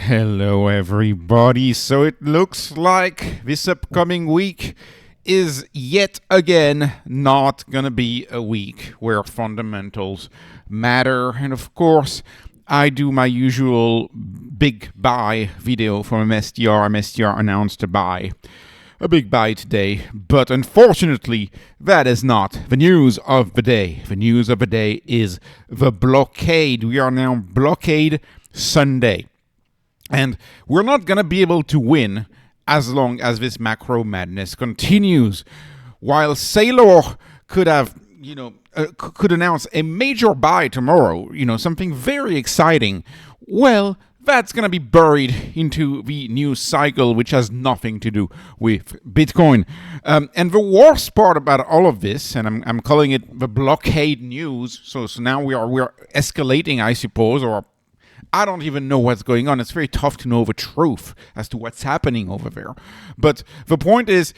Hello, everybody. So it looks like this upcoming week is yet again not gonna be a week where fundamentals matter. And of course, I do my usual big buy video from MSTR. MSTR announced to buy a big buy today, but unfortunately, that is not the news of the day. The news of the day is the blockade. We are now blockade Sunday. And we're not going to be able to win as long as this macro madness continues. While Saylor could have, could announce a major buy tomorrow, something very exciting, well, that's going to be buried into the news cycle, which has nothing to do with Bitcoin. And the worst part about all of this, and I'm calling it the blockade news, so now we're escalating, I suppose, or I don't even know what's going on. It's very tough to know the truth as to what's happening over there. But the point is,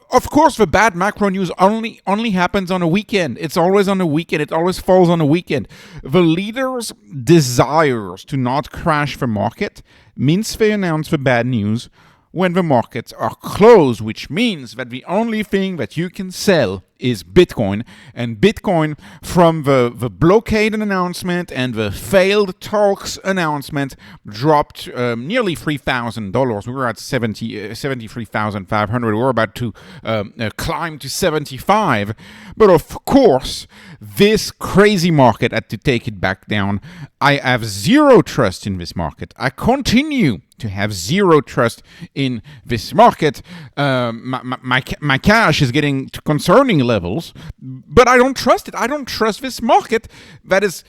of course, the bad macro news only happens on a weekend. It's always on a weekend. It always falls on a weekend. The leaders' desires to not crash the market means they announce the bad news when the markets are closed, which means that the only thing that you can sell is Bitcoin. And Bitcoin, from the blockade announcement and the failed talks announcement, dropped nearly $3,000. We were at 73,500. We're about to climb to 75. But of course, this crazy market had to take it back down. I have zero trust in this market. I continue to have zero trust in this market. My cash is getting to concerning levels, but I don't trust it. I don't trust this market that is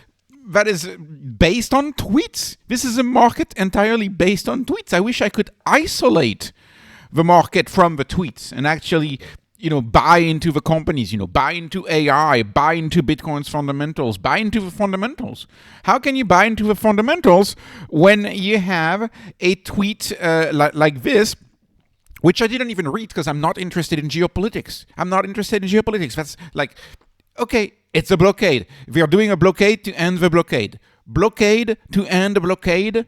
based on tweets. This is a market entirely based on tweets. I wish I could isolate the market from the tweets and actually buy into the companies, buy into AI, buy into Bitcoin's fundamentals, buy into the fundamentals. How can you buy into the fundamentals when you have a tweet like this, which I didn't even read because I'm not interested in geopolitics. That's like, okay, it's a blockade. We are doing a blockade to end the blockade. Blockade to end the blockade.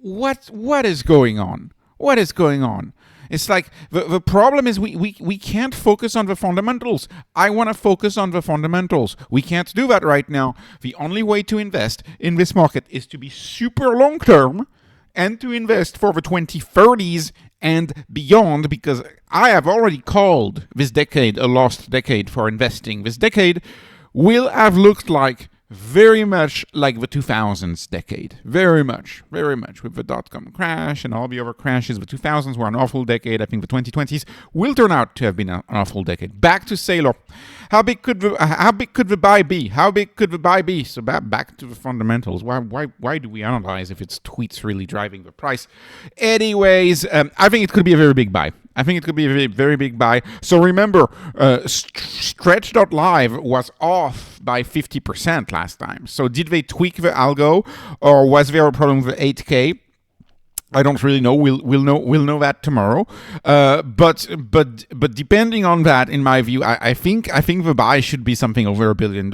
What is going on? What is going on? It's like the problem is we can't focus on the fundamentals. I want to focus on the fundamentals. We can't do that right now. The only way to invest in this market is to be super long term and to invest for the 2030s and beyond, because I have already called this decade a lost decade for investing. This decade will have looked like very much like the 2000s decade. Very much with the dot-com crash and all the other crashes. The 2000s were an awful decade. I think the 2020s will turn out to have been an awful decade. Back to Saylor. How big could the buy be? So back to the fundamentals. Why do we analyze if it's tweets really driving the price? Anyways, I think it could be a very big buy. Very big buy. So remember, Stretch.live was off by 50% last time. So did they tweak the algo, or was there a problem with 8K? I don't really know. We'll know that tomorrow. But depending on that, in my view, I think the buy should be something over $1 billion.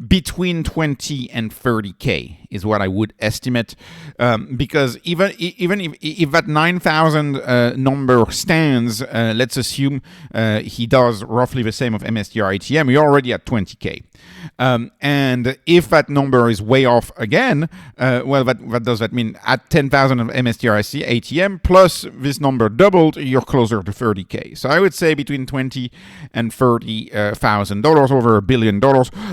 Between 20 and 30K is what I would estimate, because even if that 9,000 number stands, let's assume he does roughly the same of MSTR ATM, you're already at 20K. And if that number is way off again, what does that mean? At 10,000 of MSTR ATM plus this number doubled, you're closer to 30K. So I would say between 20 and $30,000, over $1 billion.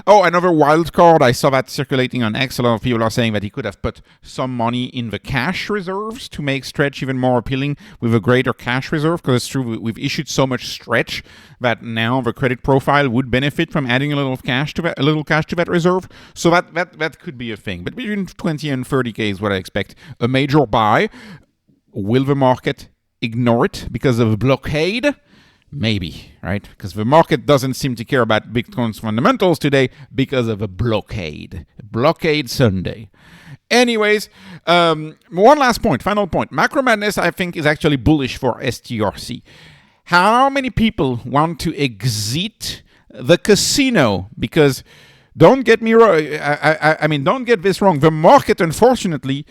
Oh, another wild card, I saw that circulating on X. A lot of people are saying that he could have put some money in the cash reserves to make Stretch even more appealing with a greater cash reserve, because it's true, we've issued so much Stretch that now the credit profile would benefit from adding a little cash to that reserve. So that could be a thing. But between 20 and 30K is what I expect. A major buy. Will the market ignore it because of a blockade? Maybe, right? Because the market doesn't seem to care about Bitcoin's fundamentals today because of a blockade. Blockade Sunday. Anyways, one last point, final point. Macro madness, I think, is actually bullish for STRC. How many people want to exit the casino? Because don't get me wrong. I mean, don't get this wrong. The market, unfortunately,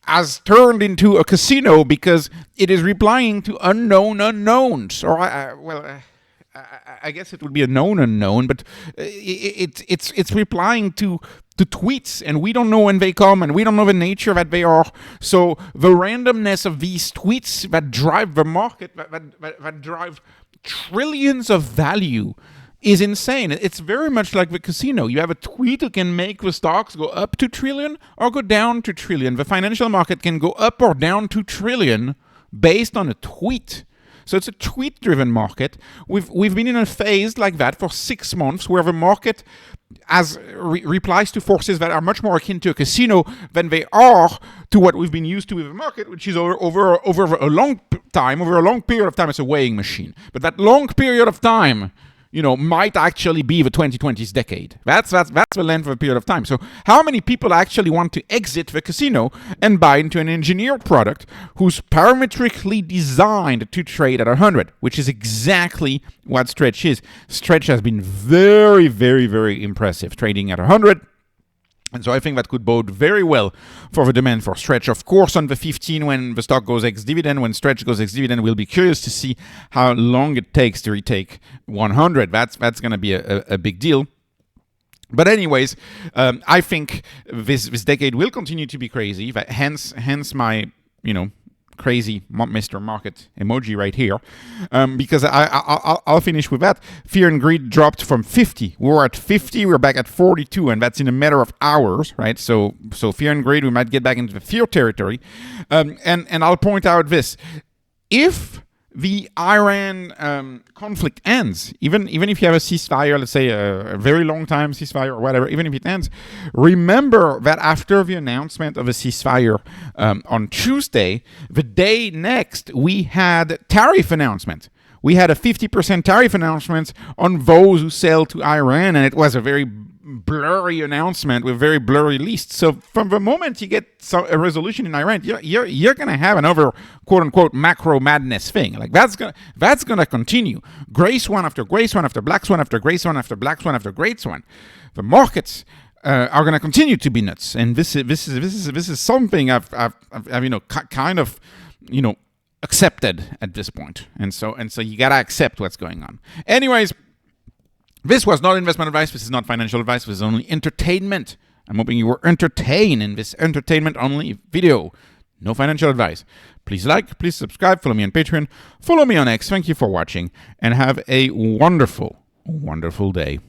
has turned into a casino because it is replying to unknown unknowns. Or, I guess it would be a known unknown, but it's replying to tweets, and we don't know when they come, and we don't know the nature that they are. So the randomness of these tweets that drive the market, that drive trillions of value, is insane. It's very much like the casino. You have a tweet that can make the stocks go up to trillion or go down to trillion. The financial market can go up or down to trillion based on a tweet. So it's a tweet-driven market. We've been in a phase like that for 6 months, where the market replies to forces that are much more akin to a casino than they are to what we've been used to with the market, which is over a long time, over a long period of time. It's a weighing machine. But that long period of time, might actually be the 2020s decade. That's the length of a period of time. So how many people actually want to exit the casino and buy into an engineered product who's parametrically designed to trade at 100, which is exactly what Stretch is. Stretch has been very, very, very impressive, trading at 100. And so I think that could bode very well for the demand for Stretch. Of course, on the 15, when the stock goes ex-dividend, when Stretch goes ex-dividend, we'll be curious to see how long it takes to retake 100. That's going to be a big deal. But anyways, I think this decade will continue to be crazy. Hence my, crazy Mr. Market emoji right here, because I'll finish with that. Fear and greed dropped from 50. We were at 50, we're back at 42, and that's in a matter of hours, right? So fear and greed, we might get back into the fear territory. And I'll point out this. If the Iran conflict ends, even if you have a ceasefire, let's say a very long time ceasefire or whatever, even if it ends, remember that after the announcement of a ceasefire on Tuesday, the day next, we had tariff announcement. We had a 50% tariff announcement on those who sell to Iran, and it was a very blurry announcement with very blurry lists. So from the moment you get a resolution in Iran, you're going to have another quote unquote macro madness thing. Like that's gonna continue. Gray swan after gray swan after black swan after gray swan after black swan after great swan. The markets are going to continue to be nuts, and this is something I've kind of accepted at this point, and so you gotta accept what's going on. Anyways. This was not investment advice. This is not financial advice. This is only entertainment. I'm hoping you were entertained in this entertainment-only video. No financial advice. Please like, please subscribe, follow me on Patreon, follow me on X. Thank you for watching, and have a wonderful, wonderful day.